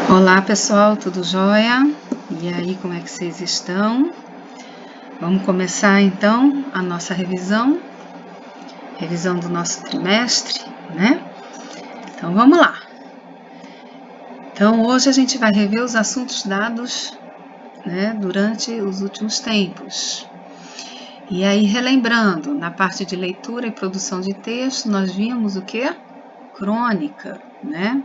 Olá pessoal, tudo jóia? E aí, como é que vocês estão? Vamos começar então a nossa revisão do nosso trimestre, né? Então vamos lá. Então hoje a gente vai rever os assuntos dados, né, durante os últimos tempos. E aí, relembrando, na parte de leitura e produção de texto, nós vimos o quê? Crônica, né?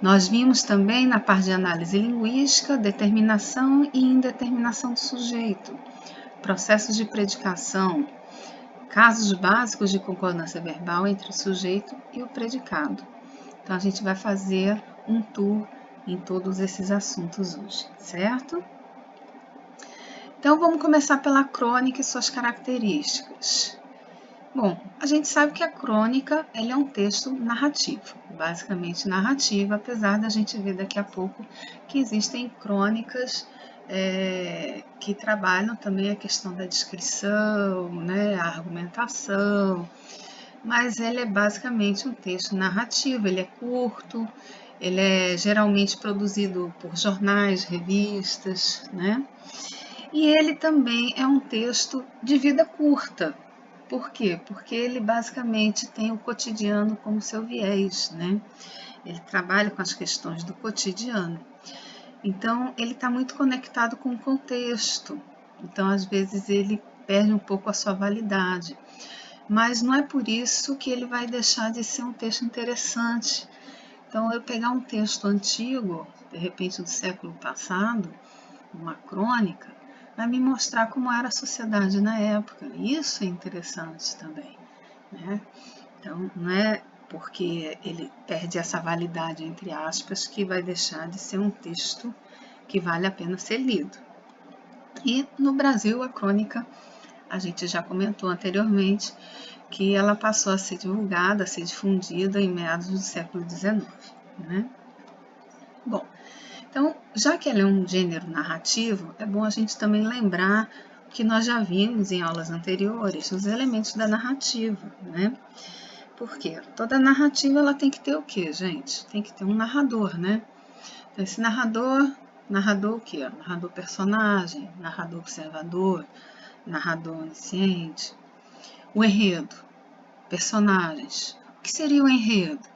Nós vimos também na parte de análise linguística, determinação e indeterminação do sujeito, processos de predicação, casos básicos de concordância verbal entre o sujeito e o predicado. Então a gente vai fazer um tour em todos esses assuntos hoje, certo? Então vamos começar pela crônica e suas características. Bom, a gente sabe que a crônica é um texto narrativo, basicamente narrativo, apesar da gente ver daqui a pouco que existem crônicas que trabalham também a questão da descrição, né, a argumentação, mas ele é basicamente um texto narrativo, ele é curto, ele é geralmente produzido por jornais, revistas, né? E ele também é um texto de vida curta. Por quê? Porque ele basicamente tem o cotidiano como seu viés, né? Ele trabalha com as questões do cotidiano. Então, ele está muito conectado com o contexto. Então, às vezes, ele perde um pouco a sua validade. Mas não é por isso que ele vai deixar de ser um texto interessante. Então, eu pegar um texto antigo, de repente do século passado, uma crônica, vai me mostrar como era a sociedade na época. Isso é interessante também, né? Então, não é porque ele perde essa validade, entre aspas, que vai deixar de ser um texto que vale a pena ser lido. E no Brasil, a crônica, a gente já comentou anteriormente, que ela passou a ser divulgada, a ser difundida em meados do século XIX, né? Bom, então, já que ela é um gênero narrativo, é bom a gente também lembrar que nós já vimos em aulas anteriores, os elementos da narrativa, né? Porque toda narrativa ela tem que ter o quê, gente? Tem que ter um narrador, né? Então, esse narrador o quê? Narrador personagem, narrador observador, narrador onisciente. O enredo, personagens. O que seria o enredo?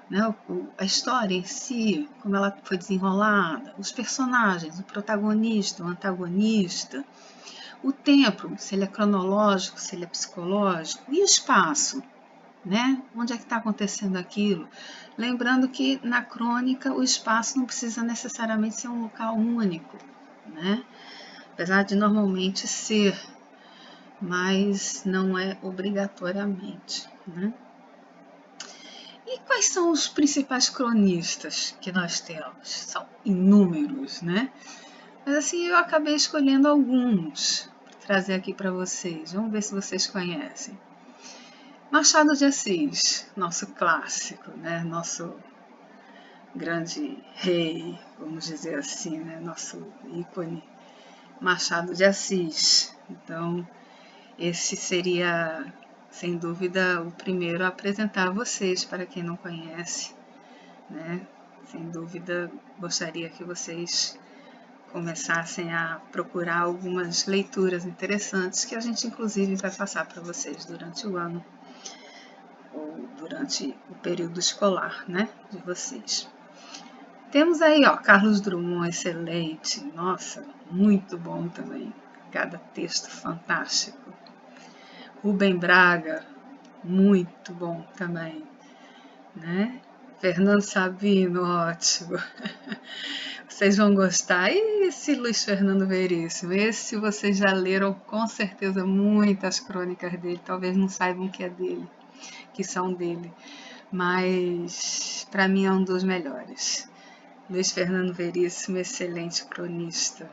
Né, a história em si, como ela foi desenrolada, os personagens, o protagonista, o antagonista, o tempo, se ele é cronológico, se ele é psicológico, e o espaço, né? Onde é que está acontecendo aquilo? Lembrando que na crônica o espaço não precisa necessariamente ser um local único, né? Apesar de normalmente ser, mas não é obrigatoriamente, né? E quais são os principais cronistas que nós temos? São inúmeros, né? Mas assim, eu acabei escolhendo alguns para trazer aqui para vocês. Vamos ver se vocês conhecem. Machado de Assis, nosso clássico, né? Nosso grande rei, vamos dizer assim, né? Nosso ícone, Machado de Assis. Então, esse seria, sem dúvida, o primeiro a apresentar a vocês, para quem não conhece, né? Sem dúvida, gostaria que vocês começassem a procurar algumas leituras interessantes que a gente, inclusive, vai passar para vocês durante o ano ou durante o período escolar, né, de vocês. Temos aí, ó, Carlos Drummond, excelente, nossa, muito bom também, cada texto fantástico. Rubem Braga, muito bom também, né? Fernando Sabino, ótimo. Vocês vão gostar. E esse Luiz Fernando Veríssimo? Esse vocês já leram com certeza muitas crônicas dele, talvez não saibam que é dele, que são dele, mas para mim é um dos melhores. Luiz Fernando Veríssimo, excelente cronista.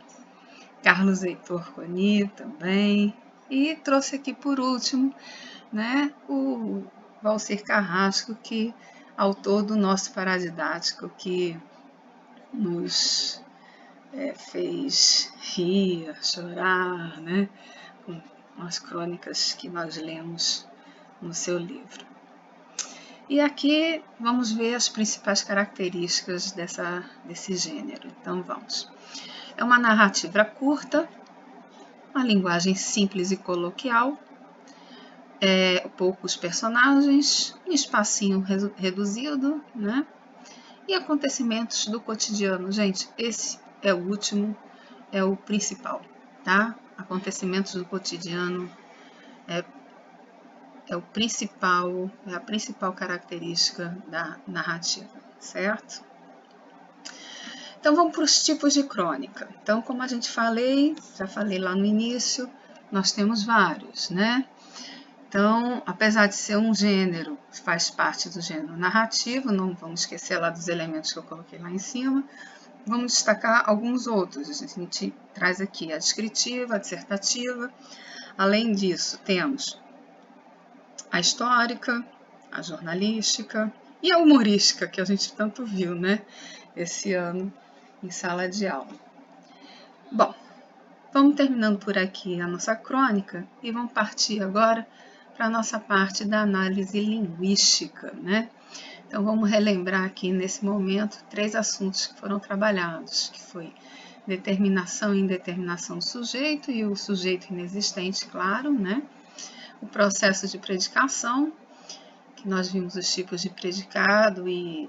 Carlos Heitor Coni também. E trouxe aqui por último, né, o Valcir Carrasco, que autor do nosso paradidático, que nos fez rir, chorar, né, com as crônicas que nós lemos no seu livro. E aqui vamos ver as principais características desse gênero. Então vamos. É uma narrativa curta, uma linguagem simples e coloquial, poucos personagens, um espacinho reduzido, né? E acontecimentos do cotidiano. Gente, esse é o último, é o principal, tá? Acontecimentos do cotidiano é o principal, é a principal característica da narrativa, certo? Então vamos para os tipos de crônica. Então, como a gente já falei lá no início, nós temos vários, né? Então, apesar de ser um gênero, faz parte do gênero narrativo, não vamos esquecer lá dos elementos que eu coloquei lá em cima, vamos destacar alguns outros. A gente traz aqui a descritiva, a dissertativa. Além disso, temos a histórica, a jornalística e a humorística, que a gente tanto viu, né, esse ano em sala de aula. Bom, vamos terminando por aqui a nossa crônica e vamos partir agora para a nossa parte da análise linguística, né? Então vamos relembrar aqui nesse momento 3 assuntos que foram trabalhados, que foi determinação e indeterminação do sujeito e o sujeito inexistente, claro, né? O processo de predicação, que nós vimos os tipos de predicado e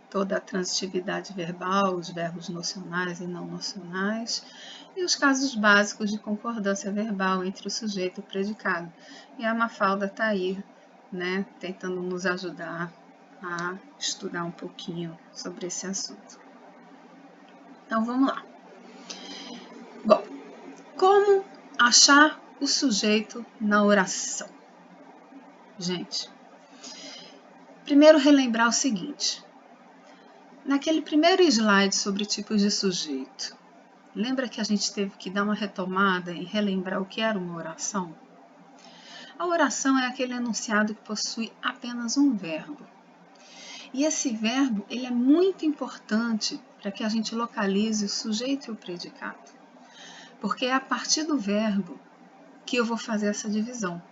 toda a transitividade verbal, os verbos nocionais e não nocionais, e os casos básicos de concordância verbal entre o sujeito e o predicado. E a Mafalda está aí, né, tentando nos ajudar a estudar um pouquinho sobre esse assunto. Então vamos lá. Bom, como achar o sujeito na oração? Gente, primeiro relembrar o seguinte. Naquele primeiro slide sobre tipos de sujeito, lembra que a gente teve que dar uma retomada e relembrar o que era uma oração? A oração é aquele enunciado que possui apenas um verbo. E esse verbo ele é muito importante para que a gente localize o sujeito e o predicado. Porque é a partir do verbo que eu vou fazer essa divisão.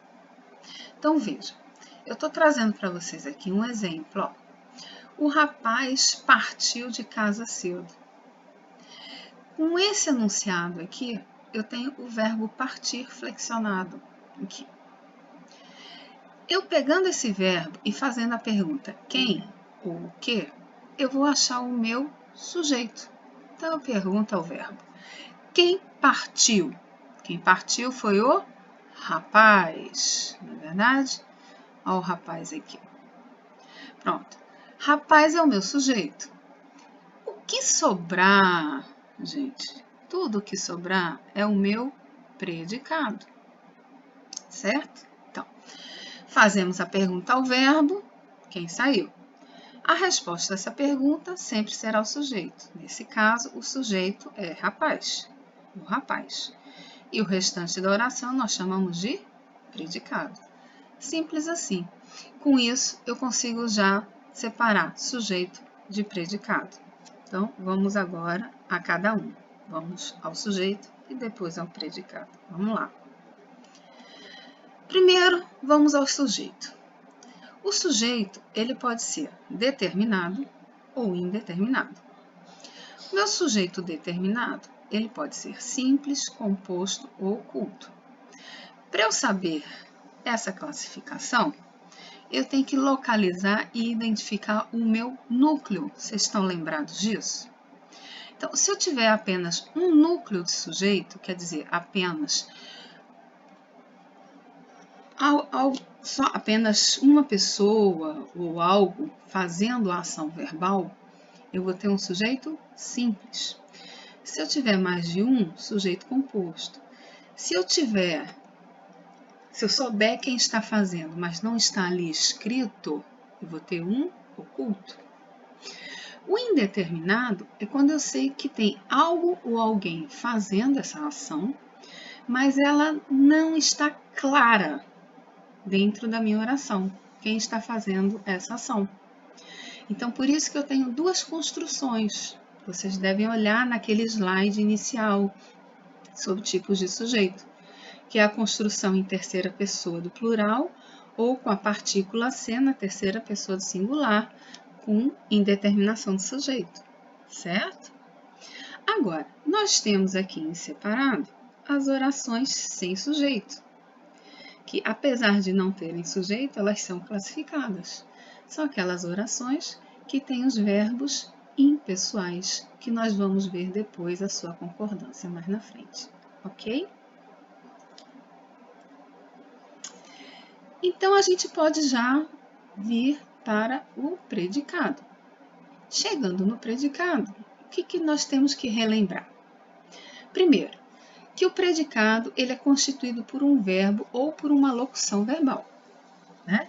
Então veja, eu estou trazendo para vocês aqui um exemplo. Ó. O rapaz partiu de casa cedo. Com esse enunciado aqui, eu tenho o verbo partir flexionado aqui. Eu pegando esse verbo e fazendo a pergunta quem ou o que, eu vou achar o meu sujeito. Então eu pergunto ao verbo: quem partiu? Quem partiu foi o rapaz, não é verdade? Olha o rapaz aqui. Pronto. Rapaz é o meu sujeito. O que sobrar, gente, tudo que sobrar é o meu predicado, certo? Então, fazemos a pergunta ao verbo, quem saiu? A resposta dessa pergunta sempre será o sujeito. Nesse caso, o sujeito é rapaz, o rapaz. E o restante da oração nós chamamos de predicado. Simples assim. Com isso, eu consigo já separar sujeito de predicado. Então, vamos agora a cada um. Vamos ao sujeito e depois ao predicado. Vamos lá. Primeiro, vamos ao sujeito. O sujeito, ele pode ser determinado ou indeterminado. O meu sujeito determinado, ele pode ser simples, composto ou oculto. Para eu saber essa classificação, eu tenho que localizar e identificar o meu núcleo. Vocês estão lembrados disso? Então, se eu tiver apenas um núcleo de sujeito, quer dizer, apenas só apenas uma pessoa ou algo fazendo a ação verbal, eu vou ter um sujeito simples. Se eu tiver mais de um, sujeito composto. Se eu souber quem está fazendo, mas não está ali escrito, eu vou ter um oculto. O indeterminado é quando eu sei que tem algo ou alguém fazendo essa ação, mas ela não está clara dentro da minha oração, quem está fazendo essa ação. Então, por isso que eu tenho duas construções. Vocês devem olhar naquele slide inicial sobre tipos de sujeito, que é a construção em terceira pessoa do plural ou com a partícula ser na terceira pessoa do singular, com indeterminação do sujeito, certo? Agora, nós temos aqui em separado as orações sem sujeito, que apesar de não terem sujeito, elas são classificadas. São aquelas orações que têm os verbos impessoais, que nós vamos ver depois a sua concordância mais na frente, ok? Então, a gente pode já vir para o predicado. Chegando no predicado, o que nós temos que relembrar? Primeiro, que o predicado ele é constituído por um verbo ou por uma locução verbal, né?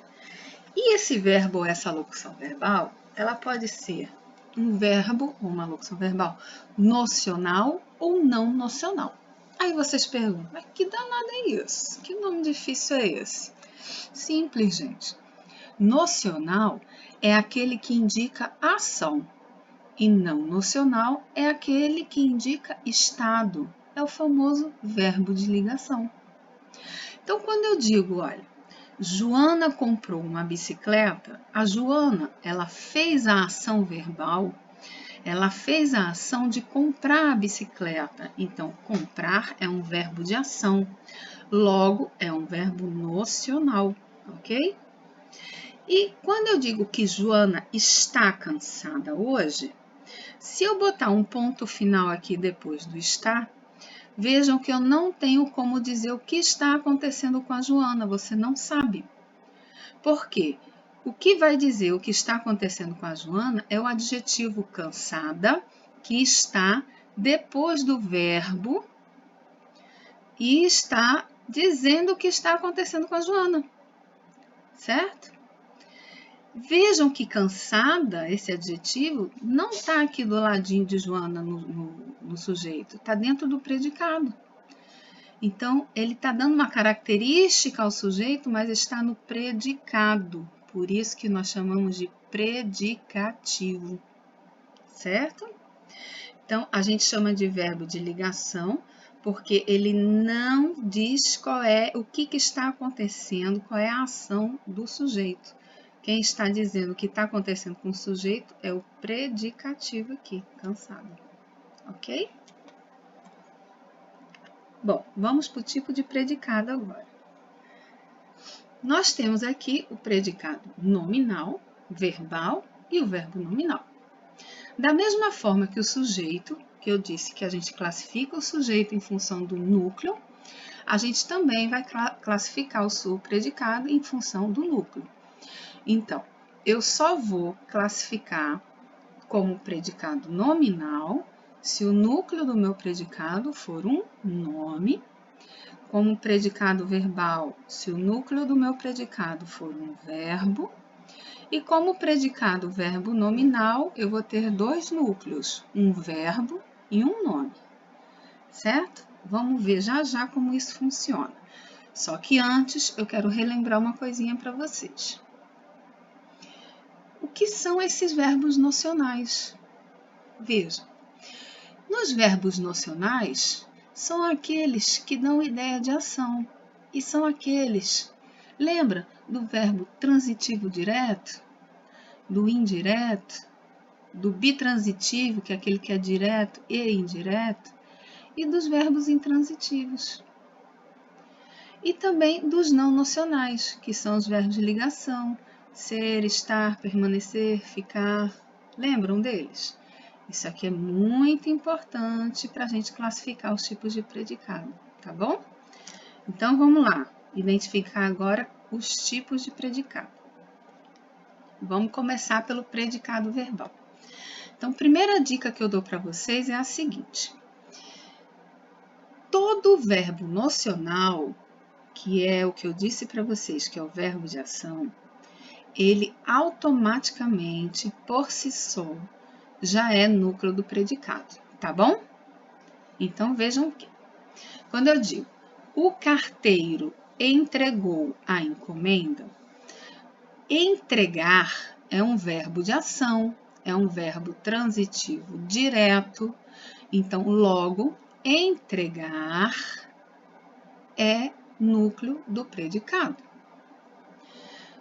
E esse verbo ou essa locução verbal, ela pode ser um verbo ou uma locução verbal nocional ou não nocional. Aí vocês perguntam, mas que danado é isso? Que nome difícil é esse? Simples, gente. Nocional é aquele que indica ação e não nocional é aquele que indica estado. É o famoso verbo de ligação. Então, quando eu digo, olha, Joana comprou uma bicicleta, a Joana, ela fez a ação verbal, ela fez a ação de comprar a bicicleta. Então, comprar é um verbo de ação, logo é um verbo nocional, ok? E quando eu digo que Joana está cansada hoje, se eu botar um ponto final aqui depois do está, vejam que eu não tenho como dizer o que está acontecendo com a Joana, você não sabe. Por quê? O que vai dizer o que está acontecendo com a Joana é o adjetivo cansada, que está depois do verbo e está dizendo o que está acontecendo com a Joana, certo? Vejam que cansada, esse adjetivo, não está aqui do ladinho de Joana no sujeito, está dentro do predicado. Então, ele está dando uma característica ao sujeito, mas está no predicado. Por isso que nós chamamos de predicativo, certo? Então, a gente chama de verbo de ligação, porque ele não diz qual é o que está acontecendo, qual é a ação do sujeito. Quem está dizendo o que está acontecendo com o sujeito é o predicativo aqui, cansado. Ok? Bom, vamos para o tipo de predicado agora. Nós temos aqui o predicado nominal, verbal e o verbo nominal. Da mesma forma que o sujeito, que eu disse que a gente classifica o sujeito em função do núcleo, a gente também vai classificar o predicado em função do núcleo. Então, eu só vou classificar como predicado nominal se o núcleo do meu predicado for um nome, como predicado verbal se o núcleo do meu predicado for um verbo, e como predicado verbo nominal eu vou ter dois núcleos, um verbo e um nome, certo? Vamos ver já já como isso funciona. Só que antes eu quero relembrar uma coisinha para vocês. O que são esses verbos nocionais? Vejam, nos verbos nocionais são aqueles que dão ideia de ação e são aqueles, lembra do verbo transitivo direto, do indireto, do bitransitivo, que é aquele que é direto e indireto, e dos verbos intransitivos. E também dos não nocionais, que são os verbos de ligação, ser, estar, permanecer, ficar. Lembram deles? Isso aqui é muito importante para a gente classificar os tipos de predicado, tá bom? Então, vamos lá, identificar agora os tipos de predicado. Vamos começar pelo predicado verbal. Então, a primeira dica que eu dou para vocês é a seguinte. Todo verbo nocional, que é o que eu disse para vocês, que é o verbo de ação, ele automaticamente, por si só, já é núcleo do predicado, tá bom? Então, vejam que, quando eu digo, o carteiro entregou a encomenda, entregar é um verbo de ação, é um verbo transitivo direto, então, logo, entregar é núcleo do predicado.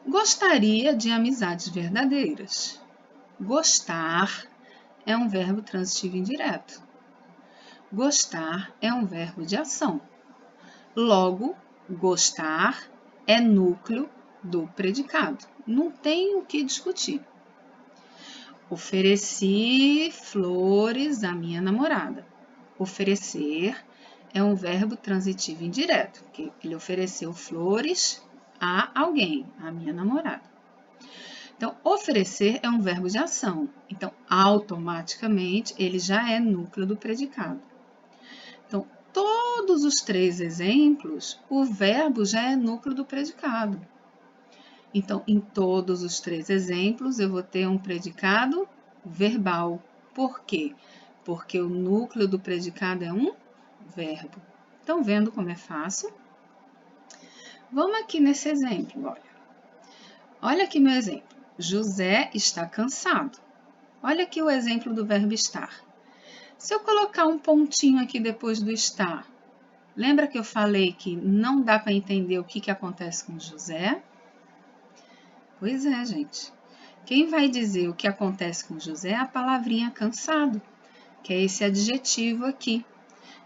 Gostaria de amizades verdadeiras. Gostar é um verbo transitivo indireto. Gostar é um verbo de ação. Logo, gostar é núcleo do predicado. Não tem o que discutir. Ofereci flores à minha namorada. Oferecer é um verbo transitivo indireto, porque ele ofereceu flores a alguém, a minha namorada. Então, oferecer é um verbo de ação. Então, automaticamente, ele já é núcleo do predicado. Então, todos os 3 exemplos, o verbo já é núcleo do predicado. Então, em todos os 3 exemplos, eu vou ter um predicado verbal. Por quê? Porque o núcleo do predicado é um verbo. Estão vendo como é fácil? Vamos aqui nesse exemplo, olha. Olha aqui meu exemplo. José está cansado. Olha aqui o exemplo do verbo estar. Se eu colocar um pontinho aqui depois do estar, lembra que eu falei que não dá para entender o que acontece com José? Pois é, gente. Quem vai dizer o que acontece com José é a palavrinha cansado, que é esse adjetivo aqui,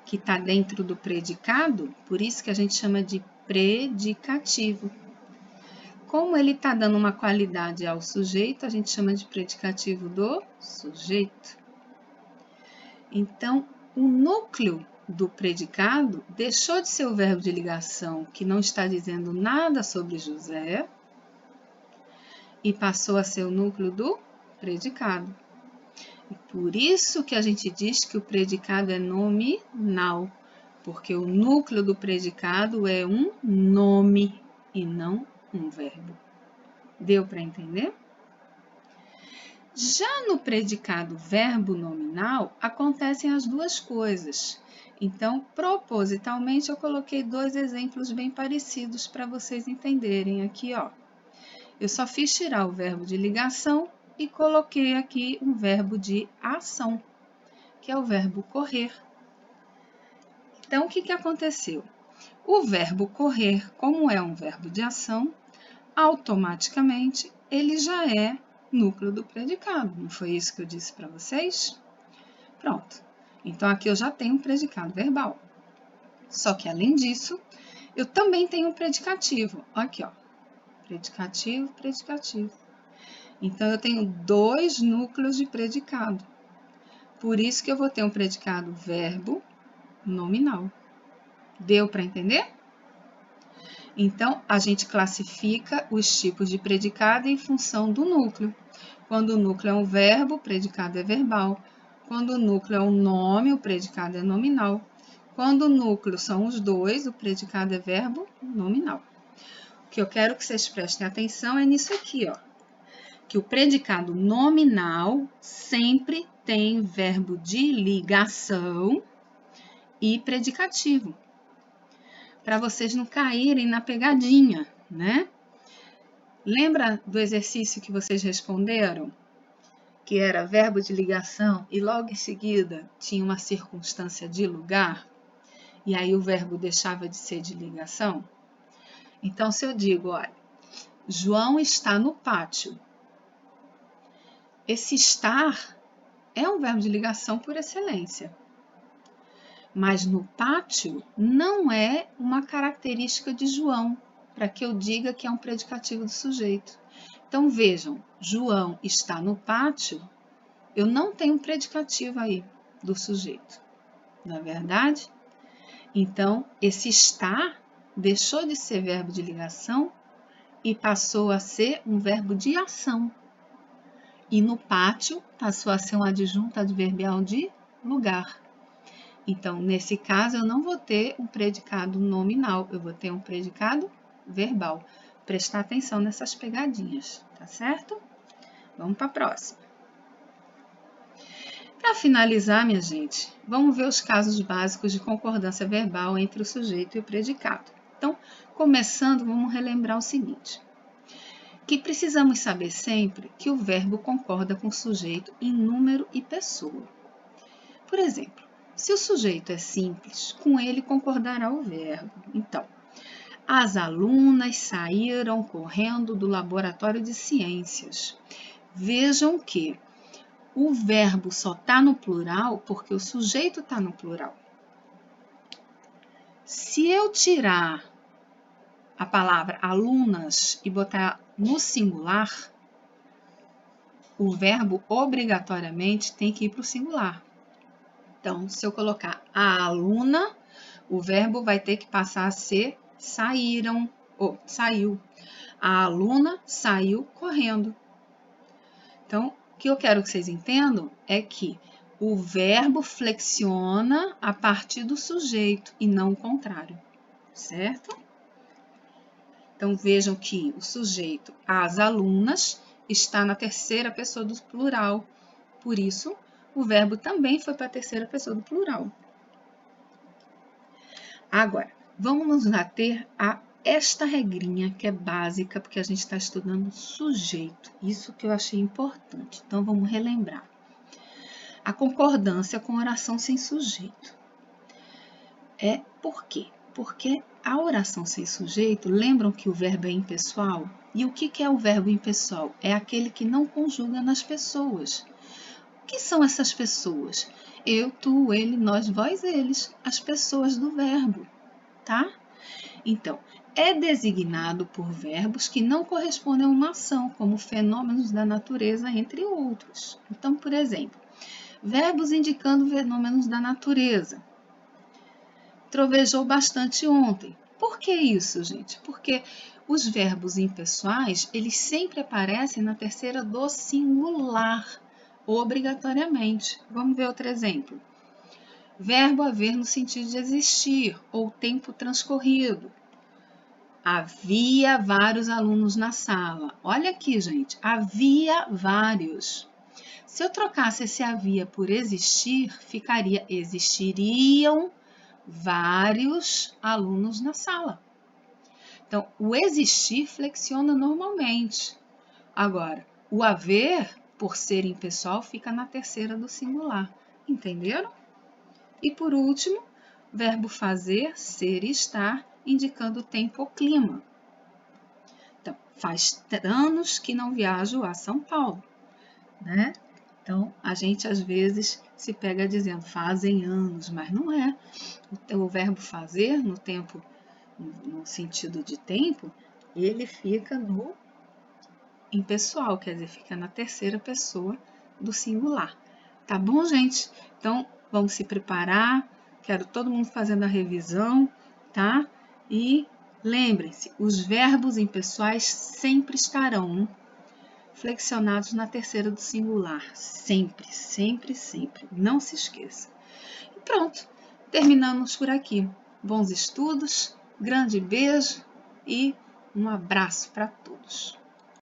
que está dentro do predicado, por isso que a gente chama de predicativo. Como ele está dando uma qualidade ao sujeito, a gente chama de predicativo do sujeito. Então, o núcleo do predicado deixou de ser o verbo de ligação, que não está dizendo nada sobre José, e passou a ser o núcleo do predicado. E por isso que a gente diz que o predicado é nominal, porque o núcleo do predicado é um nome e não um verbo. Deu para entender? Já no predicado verbo nominal, acontecem as duas coisas. Então, propositalmente, eu coloquei 2 exemplos bem parecidos para vocês entenderem aqui, ó. Eu só fiz tirar o verbo de ligação e coloquei aqui um verbo de ação, que é o verbo correr. Então, o que aconteceu? O verbo correr, como é um verbo de ação, automaticamente ele já é núcleo do predicado. Não foi isso que eu disse para vocês? Pronto. Então, aqui eu já tenho um predicado verbal. Só que, além disso, eu também tenho um predicativo. Aqui, ó. Predicativo, predicativo. Então, eu tenho 2 núcleos de predicado. Por isso que eu vou ter um predicado verbo nominal. Deu para entender? Então, a gente classifica os tipos de predicado em função do núcleo. Quando o núcleo é um verbo, o predicado é verbal. Quando o núcleo é um nome, o predicado é nominal. Quando o núcleo são os 2, o predicado é verbo nominal. O que eu quero que vocês prestem atenção é nisso aqui, ó. Que o predicado nominal sempre tem verbo de ligação e predicativo. Para vocês não caírem na pegadinha, né? Lembra do exercício que vocês responderam? Que era verbo de ligação e logo em seguida tinha uma circunstância de lugar, e aí o verbo deixava de ser de ligação? Então, se eu digo, olha, João está no pátio, esse estar é um verbo de ligação por excelência. Mas no pátio não é uma característica de João, para que eu diga que é um predicativo do sujeito. Então, vejam, João está no pátio, eu não tenho um predicativo aí do sujeito, não é verdade? Então, esse estar deixou de ser verbo de ligação e passou a ser um verbo de ação. E no pátio passou a ser um adjunto adverbial de lugar. Então, nesse caso, eu não vou ter um predicado nominal, eu vou ter um predicado verbal. Prestar atenção nessas pegadinhas, tá certo? Vamos para a próxima. Para finalizar, minha gente, vamos ver os casos básicos de concordância verbal entre o sujeito e o predicado. Então, começando, vamos relembrar o seguinte: que precisamos saber sempre que o verbo concorda com o sujeito em número e pessoa. Por exemplo, se o sujeito é simples, com ele concordará o verbo. Então, As alunas saíram correndo do laboratório de ciências. Vejam que o verbo só está no plural porque o sujeito está no plural. Se eu tirar a palavra alunas e botar no singular, o verbo obrigatoriamente tem que ir para o singular. Então, se eu colocar a aluna, o verbo vai ter que passar a ser saíram, ou saiu. A aluna saiu correndo. Então, o que eu quero que vocês entendam é que o verbo flexiona a partir do sujeito e não o contrário, certo? Então, vejam que o sujeito, as alunas, está na terceira pessoa do plural. Por isso, o verbo também foi para a terceira pessoa do plural. Agora, vamos nos ater a esta regrinha que é básica, porque a gente está estudando sujeito. Isso que eu achei importante. Então, vamos relembrar. A concordância com oração sem sujeito. Por quê? Porque a oração sem sujeito, lembram que o verbo é impessoal? E o que é o verbo impessoal? É aquele que não conjuga nas pessoas. O que são essas pessoas? Eu, tu, ele, nós, vós, eles, as pessoas do verbo, tá? Então, é designado por verbos que não correspondem a uma ação, como fenômenos da natureza, entre outros. Então, por exemplo, verbos indicando fenômenos da natureza. Trovejou bastante ontem. Por que isso, gente? Porque os verbos impessoais, eles sempre aparecem na terceira do singular, obrigatoriamente. Vamos ver outro exemplo. Verbo haver no sentido de existir, ou tempo transcorrido. Havia vários alunos na sala. Olha aqui, gente, havia vários. Se eu trocasse esse havia por existir, ficaria existiriam vários alunos na sala. Então, o existir flexiona normalmente. Agora, o haver, por ser impessoal, fica na terceira do singular. Entenderam? E por último, verbo fazer, ser e estar, indicando o tempo ou clima. Então, faz anos que não viajo a São Paulo, né? Então, a gente às vezes se pega dizendo fazem anos, mas não é. O verbo fazer, no sentido de tempo, ele fica no impessoal, quer dizer, fica na terceira pessoa do singular. Tá bom, gente? Então, vamos se preparar. Quero todo mundo fazendo a revisão, tá? E lembrem-se, os verbos impessoais sempre estarão flexionados na terceira do singular. Sempre, sempre, sempre. Não se esqueça. E pronto, terminamos por aqui. Bons estudos, grande beijo e um abraço para todos.